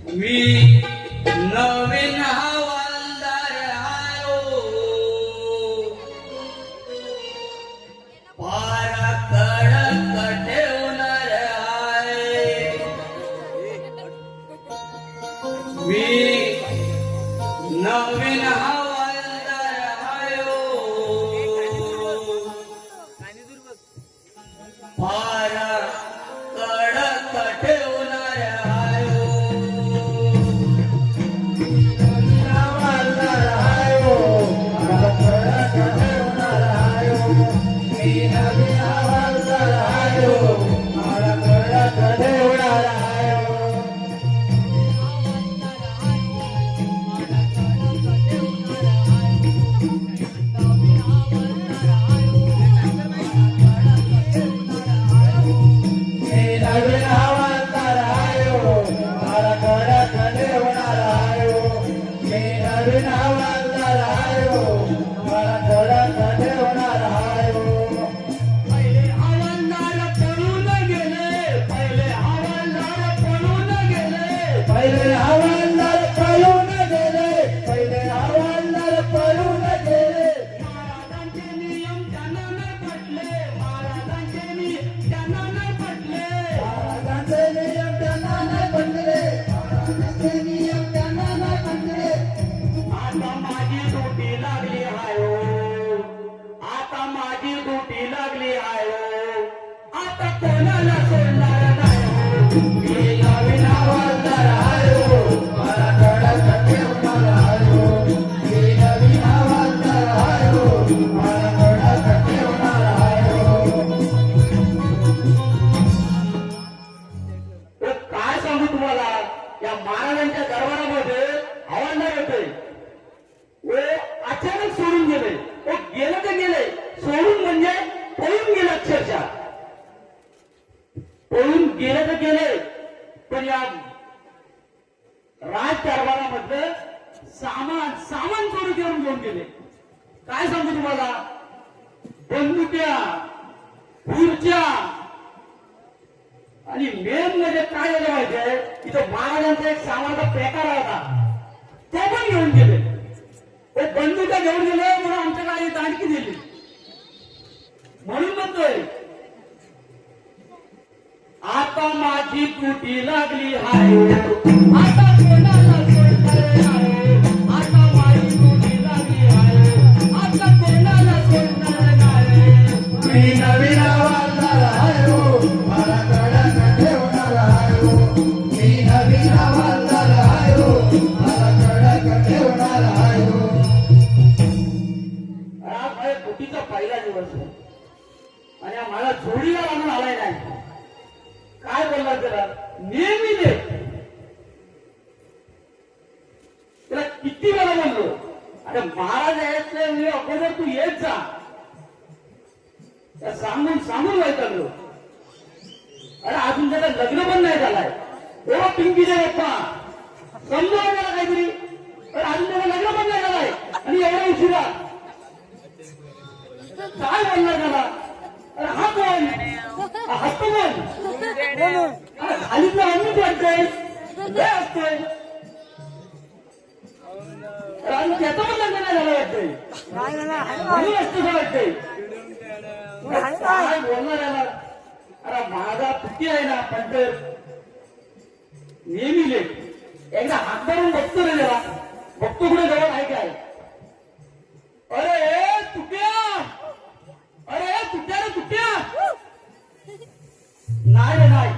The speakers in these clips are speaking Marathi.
मी नवीन हवालदार आयो पारा कडक ठेवणार आहे मी नवीन हवालदार आयो पारा कडक ठेवणार आयो अचानक सोडून गेले गेलं तर गेले सोडून म्हणजे पळून गेले अक्षरशः पळून गेले तर गेले पण या राजकारभारामधलं सामान चोरी करून घेऊन गेले काय सांगू तुम्हाला बंदुक्या खुर्च्या आणि मेन म्हणजे काय झालं माहितीये तिथं महाराजांचा एक सामानाचा पेकार होता तो पण घेऊन गेले बंदुका घेऊन गेले म्हणून आमच्या गाडी दांडकी दिली म्हणून म्हणतोय आता माझी तुटी लागली आहे आता कोणाला सोडणार आहे आता माझी तुटी लागली आहे आता कोणाला सोडणार नाही मी नवीन हवालदार आहे मला कडक ठेवणार आहे मी नवीन हवालदार आहे मला कडक ठेवणार आहे सुट्टीचा पहिला दिवस आणि मला जोडीला आणून आलाय नाही काय बोलला त्याला नेहमी दे त्याला किती वेळा बोललो अरे महाराज यायचं मी अगोदर तू येत जा त्या सांगून वैतागलो अरे अजून त्याला लग्न पण नाही झालाय ओ पिंकीच्या बाप्पा समजा मला काहीतरी अरे अजून त्याला लग्न पण नाही झालाय आणि एवढा उशिरा काय बोलणार त्याला अरे हा कोण हसतो कोण खालीतलं अन्नच वाटतंय असतोय आणि त्याचं पण लग्न नाही झालं वाटतंय म्हणून असतं वाटतंय काय बोलणार याला अरे माझा पुटी आहे ना पण तर नेहमी लेट एकदा हात धरून बघतो रे त्याला बघतो कुठे जवळ आहे काय अरे तुट्या अरे तुट्या रे तुट्या नाही रे नाही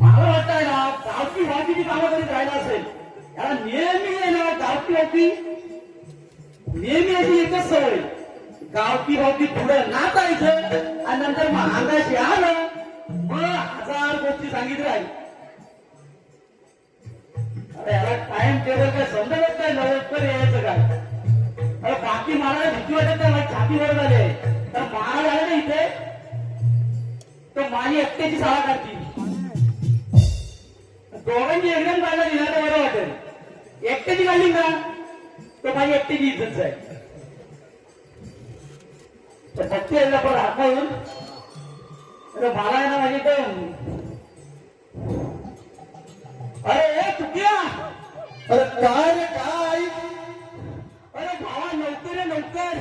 मला वाटतंय ना गावठी वाहतीची कामं करीत राहिला असेल याला नेहमी आहे ना गावठी वाहती नेहमी अशी एकच सवय गावठी वाहती पुढं नाचायचं आणि नंतर मग अंगाशी आलं मग 1000 गोष्टी सांगितल्या अरे याला टाइम टेबल काय समजत काय लवकर यायचं काय अरे बाकी मला भीती वाटत नाही माझी छाती वर झाली तर महाराज आले ना इथे तर माझी एकट्याची शाळा काढतील दोघांची एकदम काढला दिला तर बरं वाटेल एकट्याची काढली ना तर माझी एकट्याची इज्जत आहे तर फक्त यायला पण हाकून अरे मला आहे ना माझी तर अरे चुकिया काय रे काय? अरे भावा लवकर ये लवकर.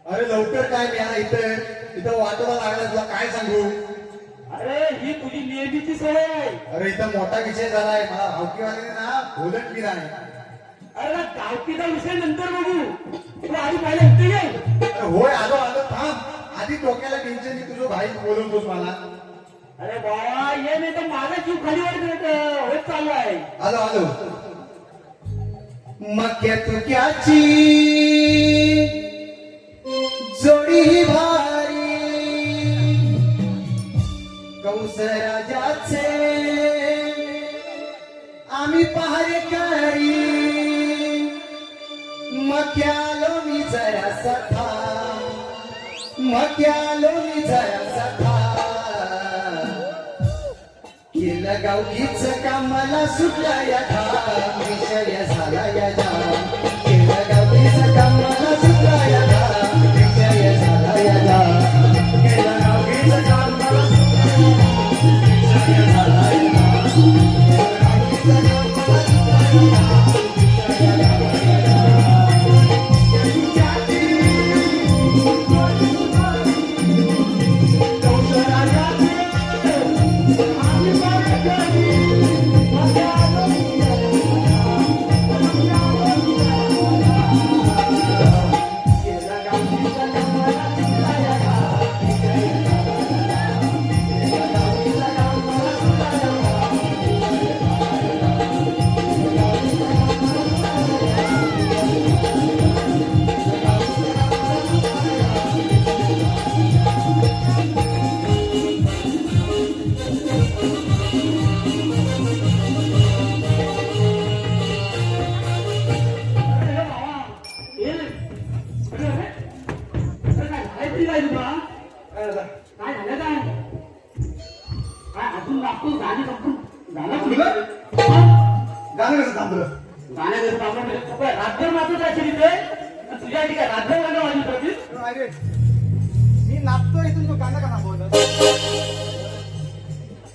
अरे लवकर काय मी आता इथं वाटोला लागला तुला काय सांगू? अरे ही तुझी नेहमीची सवय आहे. अरे इथं मोठा विषय झालाय मला भावकीवाल्याने ना बोलत की नाही. अरे गावकीचा विषय नंतर बघू, तू आधी पहिला इथे ये. अरे होय आलो आलो थांब आधी डोक्याला टेन्शन मी तुझं भाई बोलवतोस मला. अरे बाबा ये नाही तर माझा जीव खाली होत चालू आहे. आलो आलो. मक्या तुक्याची जोडी ही भारी कौसराजाचे आम्ही पहारेकरी मक्यालो मी जरा सखा मक्यालो मी जरा सखा केलं गावकीच कामाला सुटला या धाम विषय झाला या धाम केलं गावकीच कामाला सुटला या धाम विषय झाला या धाम केलं गावकीच कामाला विषय झाला या धाम केलं गावकीच कामाला सुटला या धाम विषय झाला या गाणं कसं थांबलं? रातभर मात्र जायचं तिथे तुझ्या ठिकाणी रातभर गाणं वाजवत होतीस. अरे मी नाचतो इथून तू गाणं का थांबवलं?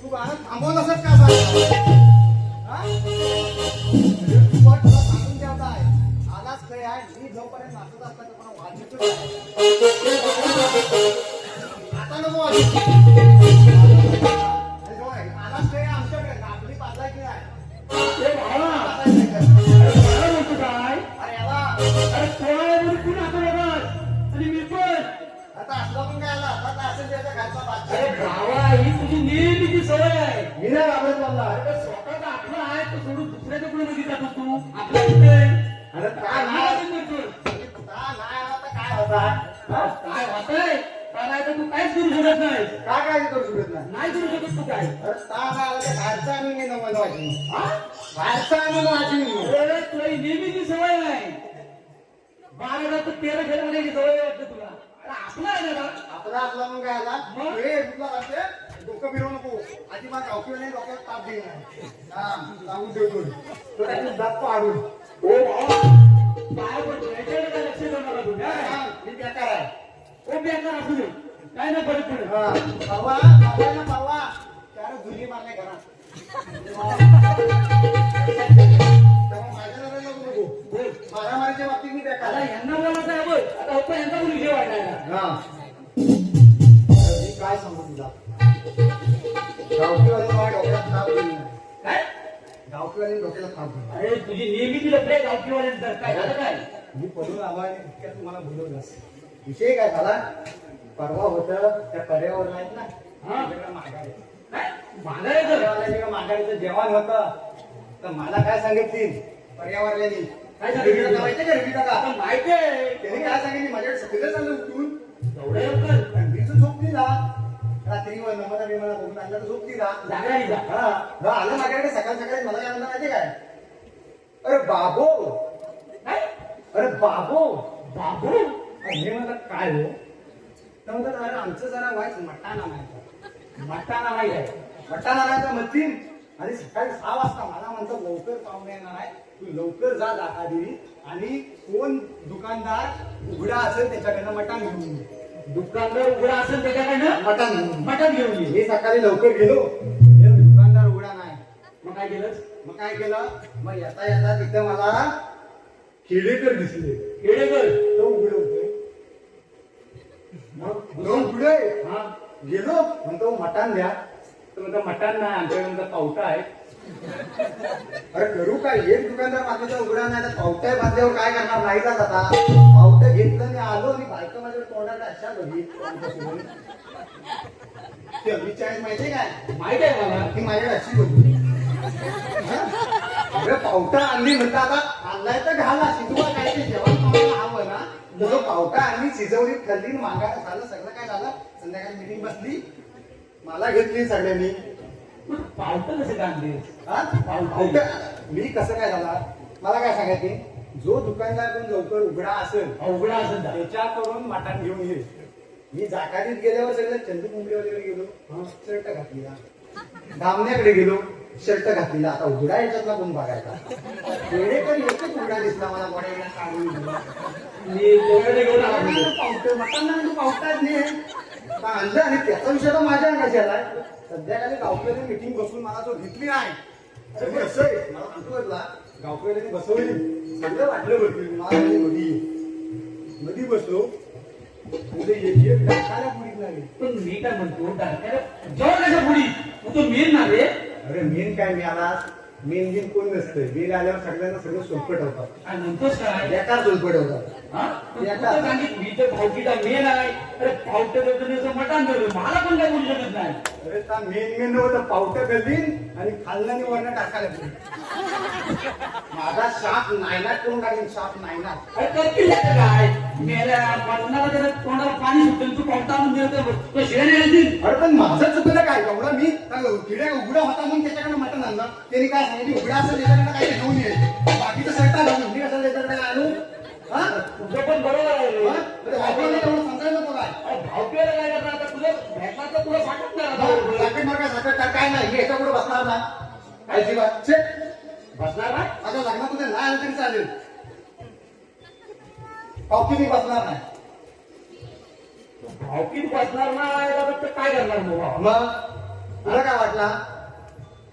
तू गाणं थांबवलं असत का तुला सांगून ठेवता आहे आलाच खरे आहे मी जोपर्यंत नाचत असता तर वाजवतो आता नको आलाच खरे आमच्याकडे आपली पाजलायची नाही. ए भावा, काय बोलतो काय? अरे याला अरे कोणाला कोण आता बघा आणि मी पण. आता असला पण काय आला आता असेल त्याच्या घरचा बादशाह. अरे भावा ही तुझी नेहमीची सवय आहे. मी नाही घाबरत मला. अरे स्वतःच आपलं आहे तर सोडून दुसऱ्याच्या पुढे मध्ये जातो तू आपल्या इथे. अरे काय नाही काय करतो? नाही आला तर काय होता? काय होतंय काय नाही तर तू काहीच करू शकत नाही. काय करू शकत नाही? नाही करू शकत तू काय. अरे नाही आला तर बाहेरचा आणून मी नमन वाचून हा? बाहेरचा आणून वाचून अरे तुला ही नेहमीची सवय आहे. 12 तर 13 खेळण्याची सवय वाटते तुला. अरे आपला आहे ना. आपला असला मग काय आला मग? हे तुला वाटते डोकं फिरवू नको आधी मला गावकीवर नाही डोक्यात ताप देईल हा सांगून ठेवतो तो त्याची दात पाडून ओ भावा काय करतो याच्याकडे काय लक्ष देऊ नका तुम्ही. हा, मी बेकार आहे. ओ बेकार असू दे काय नाही परत पुढे. हा, परवा त्याला धुली मारल्या घरात तेव्हा माझ्या जरा नको नको. मारामारीच्या बाबतीत मी बेकार आता आहे. यांना बोलायचं आहे बघ. आता होता यांचा पण विषय वाटायला. हा. मी काय सांगू तुला गावकीवाले मला डोक्यात ताप देईल नाही. काय गावकीवाले डोक्याला ताप देईल. अरे तुझी नेहमीची लफडे गावकीवाल्यांचं काय झालं काय. मी पडून आवाने इतक्या तुम्हाला बोलवलंस. विषय काय झाला परवा होतं त्या पर्यावरण आहेत ना हा? तिकडे माघारी काय मागायचं पर्यावरणाच्या माघारीचं जेवण होतं तर मला काय सांगितली पर्यावरणाने काय सांगितलं? माहिती का रवी काका आता माहिती आहे त्याने काय सांगितली माझ्याकडे सगळं चाललं उठून एवढ्या लवकर आणि मी झोपली ना रात्री नमदा विमाना बघून आणलं तर झोपली ना जागराणी जा. हा आलं माझ्याकडे सकाळ सकाळी मला काय म्हणलं माहिती काय अरे बाबो काय अरे बाबो बाबू हे म्हणतात काय हो तर म्हणतात अरे आमचं जरा व्हायचं मट्टा नामायचं मट्टाना माहित आहे. मट्टा नामायचं म्हणतील आणि सकाळी 6 वाजता मला म्हणतात लवकर पाहुणे येणार आहे तू लवकर जा दाखादेवी आणि कोण दुकानदार उघडा असेल त्याच्याकडनं मटण घेऊन ये. दुकानदार उघडा असेल त्याच्याकडनं मटण मटण घेऊन ये. मी सकाळी लवकर गेलो हे दुकानदार उघडा नाही मग काय केलंस मग काय केलं, मग येता येता तिथं मला खेडेकर दिसले. खेडेकर तो उघडे होते. मग तो उघडे हा गेलो म्हणतो मटण द्या. तर म्हणता मटण नाही, आमच्याकडे म्हणता पावटा आहे. अरे करू काय, एक दुकानदार मातीचा उघडा नाही तर पावट्या बांधल्यावर काय करणार, नाही जात आता. पावट्या घेतलं आणि आलो आणि बायका माझ्या तोंडात अशा बघी. ती अभिचाळीस माहितीये काय, माहित आहे मला. ती माझ्याकडे अशी बघी. अरे पावटा आणली म्हणता, आता आणलाय तर घाला, शिजवा काय ते जेवण तुम्हाला हवं ना. तो पावटा आणली, शिजवली, खाल्ली, मागायला झालं, सगळं काय झालं. संध्याकाळी मीटिंग बसली, मला घेतली सगळ्यांनी. पावटा कसे आणले? हा? पावटा मी कसं काय झाला, मला काय सांगायचे, जो दुकानदार लवकर उघडा असेल, उघडा असेल ना. त्याच्याकडून मटण घेऊन ये. मी जाकारीत गेल्यावर सगळं चंदू मुंबईवर गेलो, शर्ट घातलीला. धामण्याकडे गेलो, शर्ट घातलीला. आता उघडा याच्यातला कोण बघायचा. वेळेकडे एकच उघडा दिसला मला, बड्या सांगून मी तेवढे घेऊन आलो. पावटे मटण नाही, तू पावटाच नाही आणलं. आणि त्याचा विषय तर माझ्या अंगाशी आलाय. सध्याकाळी गावकऱ्यांनी मीटिंग बसून मला जो घेतली नाही, अरे कसं आहे, मला सांगतो गावकऱ्यांनी बसवली, सगळं वाटलं बघतील. मला मध्ये बसलो, एक डाकाला पुढीत नाही. पण मी काय म्हणतो, जेव्हा त्याच्या पुढी तो मेन ना रे. अरे मेन काय, मी आला मेन गेन कोण नसतं. मेन आल्यावर सगळ्यांना सगळं सोलपट होतात. आणि नंतरच काय बेकार सोलपट होतात. हा? तू तर सांगितलं, मी तर भावकीचा मेन आहे. अरे पावटे मटण देतो, मला पण काय बोलू शकत नाही. अरे त्या मेन नव्हतं, पावटं गल्लीन आणि खाल्ल्याने वरण टाकायला माझा शाप नायनाट करून टाकेन, शाप नायनाट. अरे करतील काय, मेल्या मटणाला जरा तोंडाला पाणी सुटेल, तू पावटा आणून देतो शिवाय घालतील. अरे पण माझं चुकलं काय, एवढं मी किड्या उघडा होता म्हणून त्याच्याकडे मटण आणलं. त्यांनी काय सांगितलं, उघडा असेल त्याच्याकडे काही घेऊन ये, बाकीचं सगळं घालून मी कसं त्याच्याकडे आणू. हा तुझं पण बरोबर आहे रे. एवढं सांगायला नको काय. भावकीला काय करणार आता, तुझं भेटणार तर तुला सांगत नाही आता. साखर मार काय, साखर काय नाही, मी याच्या पुढे बसणार ना. अजिबात बसणार नाही. माझ्या लग्नात तुझं नाही आलं तरी चालेल, पावकी मी बसणार नाही. भावकीत बसणार नाही तर काय करणार मग? मग तुला काय वाटला,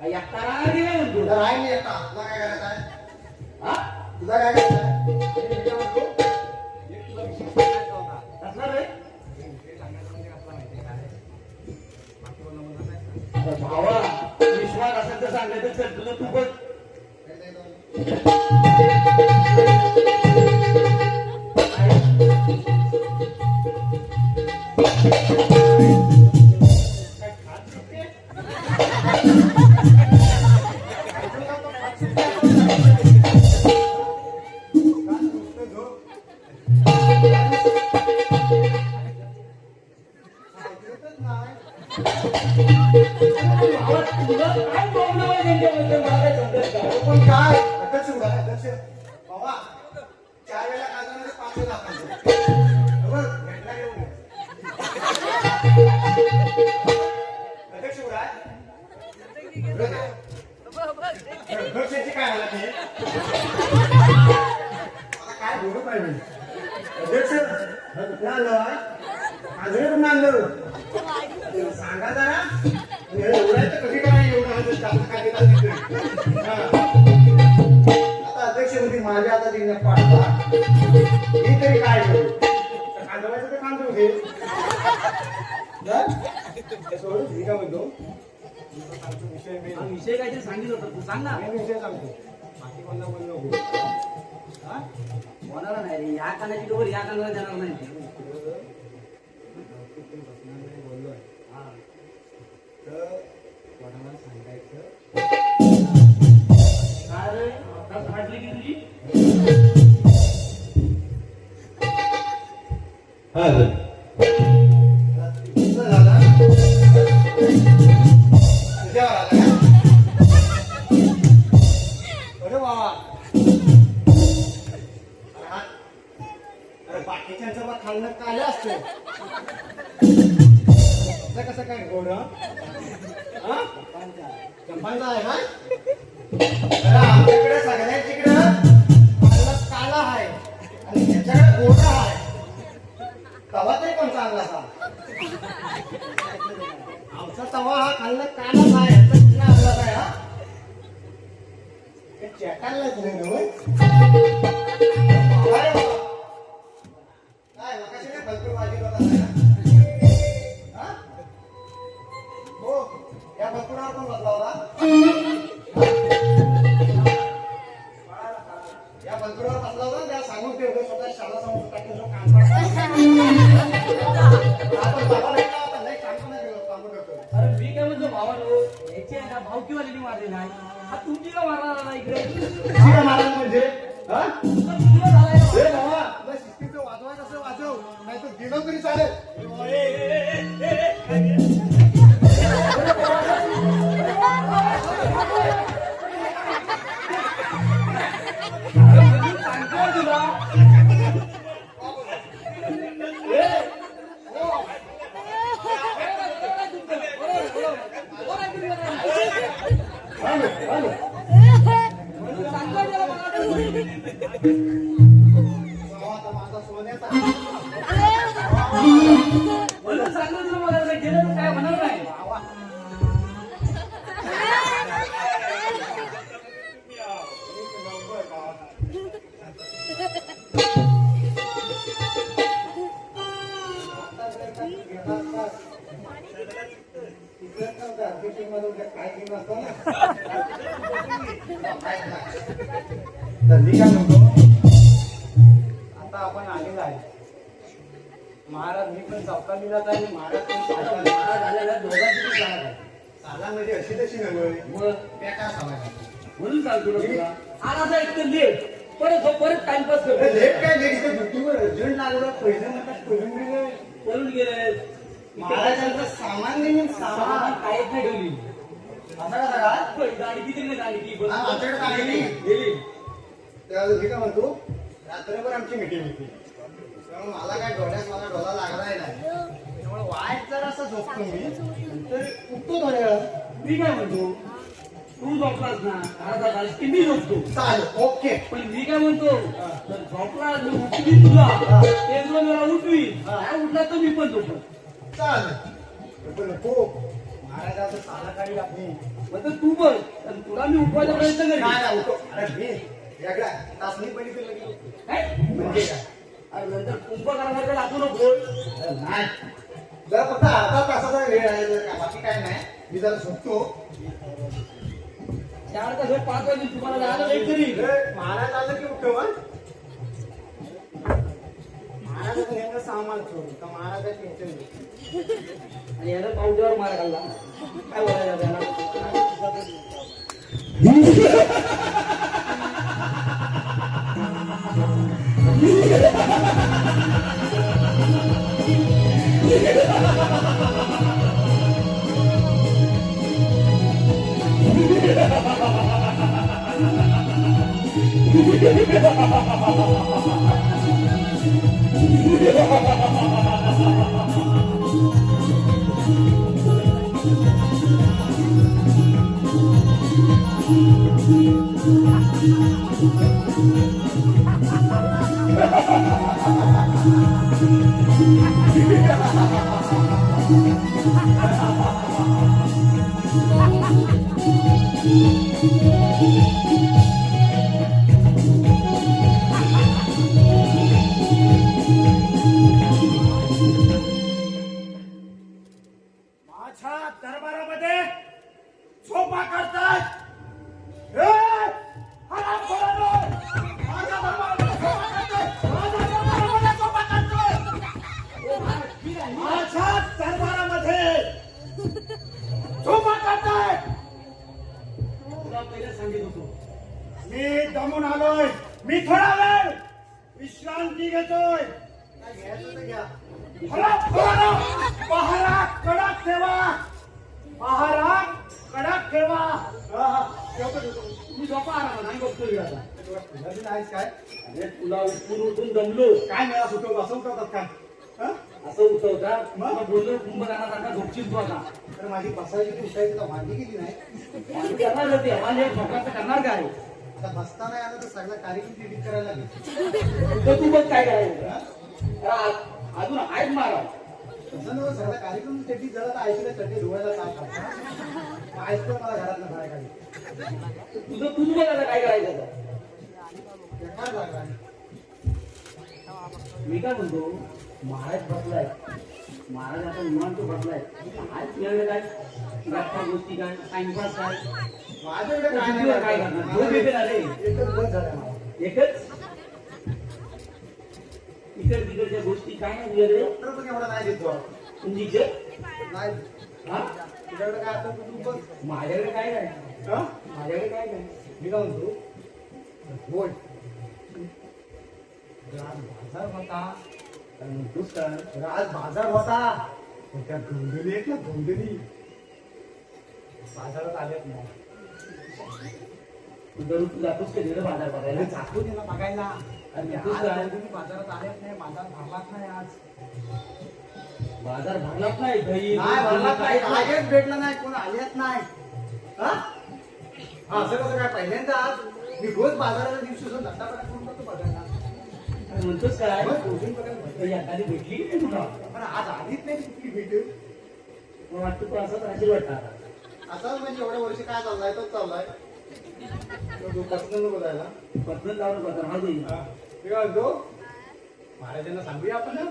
एकटा राहणार की नाही म्हणतो? तुला राही मी एकटा, तुला काय करायचं आहे, हा? तुला काय करायचं आहे? बसणार रे? अरे भावा, विश्वास असेल तर सांगायचं, चल तुझं तू बघ. काय प्रॉब्लेम आहे त्यांच्याबद्दल मला काय समजत नाही. पण काय अध्यक्ष उभा आहे, अध्यक्ष बाबा 4 वेळा खाजवणारे 5 वेळा खाजवणारे. बरोबर भेटला येऊ नये. अध्यक्ष उभा आहे. अध्यक्षाची काय हालत आहे, आता काय बोलू पाहिजे. अध्यक्ष कुठं आलं, खाजवे कुठं आणलं सांगा जरा. एवढ्याचं कधी काय एवढं काय देतात तिथे. आता अध्यक्ष होती माझ्या आता तिने पाठवा, मी तरी काय करू, खांदवायचं तर खांदू घे. सोडून मी काय म्हणतो, विषय काहीतरी सांगितलं होतं, तू सांग ना. मी विषय सांगतो, बाकी कोणाला बोललो होणार नाही रे, या कानाची डोर या कानाला जाणार नाही. बोललोय तर कोणाला सांगायचं काय रे, आता फाटली की तुझी? हा झालं अरे बाबा, अरे बाकीच्यांचं बा खाल्लं कालं असतं, कसं काय गोड चंपांचा आहे का? अरे आमच्याकडे सगळ्यांच्याकडे खाल्लं काला आहे आणि त्याच्याकडे गोडा आहे, तवा तरी पण चांगला असा. आमचा तवा हा खाल्लं कालाच आहे, ह्याचा कुठला आणलाच आहे. हा चेकायलाच नाही ना होय? अरे बाबा. काय मगाशी नाही भरपूर वाजत होता ना? हा? हो या भरपुरावर पण बसला होता या भरपुरावर बसला होता त्या सांगून ठेवलं स्वतः शाळा समोर टाकून जो काम करतो आपण बाबा नाही का आता नाही काम पण नाही काम करतो अरे मी काय म्हणतो भावानो याची आहे ना भावकीवाली मारली नाही हा तुमची का मारणार नाही इकडे शिका महाराज म्हणजे हा तुला झालाय ना. ए बाबा तुला शिस्तीचं वाजवायचं असं वाजव नाही तर दिलं तरी चालेल अरे मी सांगतोय तुला म्हणून सांगतोय त्याला मला बाबा आता माझा सोन्याचा म्हणून सांगतोय तुला मला गेलं तर काय होणार नाही तर मी काय म्हणतो आता आपण आलेला आहे महाराज मी पण चौकालीलाच आहे महाराज पण चौकाली महाराज आलेला दोघांची बी जागा आहे. सालामध्ये अशी तशी नव्हे मग त्या काय सांगायचं म्हणून सांगतो ना तुला आज असं एक तर लेट परत टाइमपास करतो लेट काय लेट इथे ड्युटीवर अर्जंट लागलं पहिलं म्हणतात पळून गेले पळून गेले महाराजांचं सामान नेहमी सामान काहीच नाही ठेवली असा कसा का गाडी किती नाही गाडी की हा, आमच्याकडे गाडी नाही. गेली त्यावेळेस मी काय म्हणतो रात्रभर आमची मीटिंग होती त्यामुळे मला काय डोळ्यात मला डोळा लागलाय नाही त्यामुळे वाईट जर असं झोपतो मी नंतर उठतो थोड्या वेळात मी काय म्हणतो तू झोपलास ना अर्धा तास की मी झोपतो चालेल ओके पण मी काय म्हणतो तर झोपला मी उठवी तुला ते तुला मला उठवी काय उठला तर मी पण झोपलो चालेल पण नको महाराजाचं साला काढी आपली मग तर तू बघ आणि तुला मी उठवायचा प्रयत्न करेन काय नाही उठो अरे मी वेगळा तासनी पडी तर लगेच काय म्हणजे काय अरे नंतर कुंभ करण्याकडे लागू नको अरे नाही जर फक्त अर्धा तासाचा वेळ आहे जर का बाकी काय नाही मी जरा झोपतो 4 तास 5 वाजता तुम्हाला जायला लेट करी महाराज आलं की उठतो मग महाराजाचं नेमकं सामान सोडून तर महाराजा टेन्शन घेतो आणि याला पावट्यावर मार घालला काय बोलायचं त्याला माझ्या दरबारामध्ये झोपा करतात माझ्या दरबारामध्ये झोपा करतात माझ्या दरबारामध्ये झोपा करताय तुला पहिलं सांगित होतो मी दमून आलोय मी थोडा वेळ विश्रांती घेतोय काय घ्यायचं तर घ्या पहारा कडक ठेवा पहारा कडक ठेवा तुम्ही झोपा आरामात आणि बघतो मी आता नवीन आहेस काय अरे तुला उठून दमलो काय मिळा सुटवत असं उठवतात काय हं? असं उठवता मग बोललो कुंभ करण्यासारखा झोपशील तू आता तर माझी बसायची ती उठायची तर वांदी केली नाही आणि करणार होते आम्हाला एक झोपाचं करणार काय आता बसता नाही आलं तर सगळा कार्यक्रम एडिट करायला लागेल तर तू बघ काय करायचं अजून आहेत मारा तसं नव्हतं सगळा कार्यक्रम चड्डी जळत ऐकलं चड्डी धुवायला काय करता ऐकतो मला घरातलं बाहेर काढली. तुझं तुझं बघ आता काय करायचं आता. बेकार लागला. मी काय म्हणतो महाराज बसलाय महाराज आता निवांत बसलाय काय तुझ्याकडे काय गप्पा गोष्टी काय टाइमपास काय माझ्याकडे काय काय नाही काय करणार झोप येते ना रे एकच बस झाला मला. एकच इकड तिकडच्या गोष्टी काय नाही तुझ्याकडे डॉक्टर पण एवढा नाही देतो. तुमची इज्जत नाही हा तुझ्याकडे काय आता तू बस. माझ्याकडे काय काय हा? माझ्याकडे काय काय मी काय म्हणतो बोल. आज बाजार होता. काय म्हणतोस का आज बाजार होता. पण त्या गोंधळी आहेत ना गोंधळी बाजारात आल्यात नाही. तू दररोज तू जातोस का तिकडे बाजार अरे करायला जातो दे ना बघायला. आणि आज तू काय? गोंधळी बाजारात आल्यात नाही. बाजार भरलाच नाही आज. बाजार भरलाच नाही दही नाही भरलाच नाही. काय काहीच भेटलं नाही. कोण आल्यात नाही. हा? हा, असं कसं काय पहिल्यांदा आज मी रोज बाजाराच्या दिवशी धंदा करून करतो बघायला. म्हणतोस काय मग गोंधळी बघायला भेटली. दही एखादी भेटली की नाही तुला पण आज आधीच नाही कुठली भेटेल. मला वाटतं तू असंच राहशील वाटतं आता. आता म्हणजे एवढ्या वर्षी काय चाललाय तोच चाललाय. तो पर्सनल बोलायला. पत्न लावून बघा हा दे मी काय म्हणतो महाराजांना सांगूया आपण ना.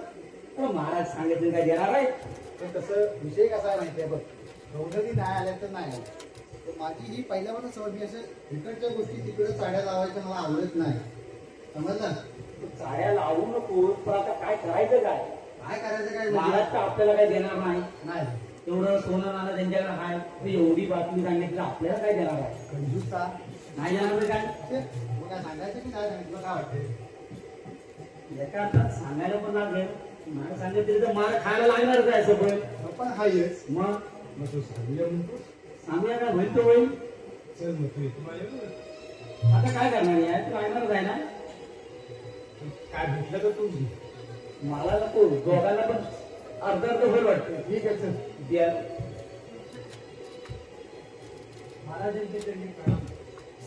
हो, महाराज सांगितलं काय देणार आहे पण तसं विषय कसा आहे माहितीये बघ. गौधरी नाही आल्या तर नाही आल्या. तर माझी ही पहिल्यापासून सवय मी असं इकडच्या गोष्टी तिकडे चाड्या लावायच्या मला आवडत नाही. समजलं? तू चाड्या लावू नको पण आता काय करायचं काय काय करायचं काय महाराज म्हणजे? तर आपल्याला काय देणार नाही नाही तेवढं सोनं नाणं त्यांच्याकडे आहे ते एवढी बातमी सांगितलं आपल्याला काय देणार आहे कंजूसता. नाही देणार म्हणजे काय ते मग काय सांगायचं की काय सांगितलं काय वाटतं? याच्या अर्थात सांगायला पण लागेल मला सांगितलं तर मला खायला लागणारच आहे सगळं मग पण हा येस. मग मग तू सांगूया म्हणतो. सांगूया काय म्हणतो होईल चल मग तू येतो माझ्यावर. आता काय करणार आहे तू लागणारच आहे ना काय भेटलं तर तू घे. मला नको दोघांना पण अर्ध अर्ध होईल वाटतं ठीक आहे चल. द्या महाराजांचे त्यांनी करा.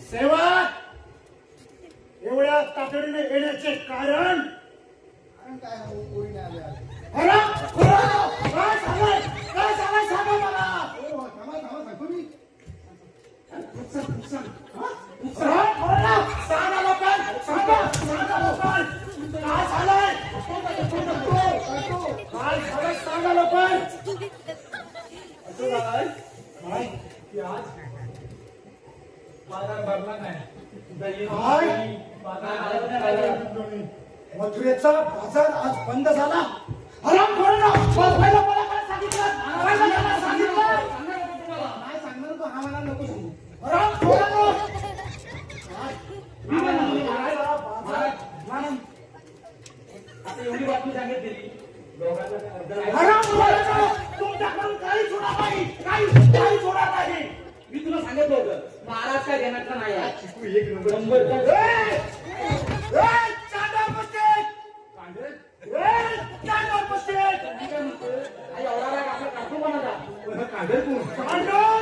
सेवक एवढ्या तातडीने येण्याचे कारण कारण काय हा कोणी नाही आले आज. काय सांगाय सांगा मला. हो, थांबा थांबा सांगतो मी. सांगा लोकांना सांगा लोकांना काय झालंय काय झालंय सांगा लोकांना. असं झालंय काय की आज बाजार भरला नाही. दही काय? बाजार आलं नाही. मथुरेचा बाजार आज बंद झाला. हराम पहिला मला काय सांगितलं पहिला मला सांगितलं नाही सांगणार तो हा मला नको सांगू. हराम आता एवढी बातमी सांगितली दोघांना अर्ध तुमच्याकडून काहीच होणार नाही काहीच होणार नाही. मी तुला सांगितलं होतं महाराज काय देण्याचं नाही आहे चिकू एक नंबर. शंभर चांदर मुस्तिक चांदर मुस्तिक एवढा राग आपला काढतो कोणाचा काढेल कोण? चांदर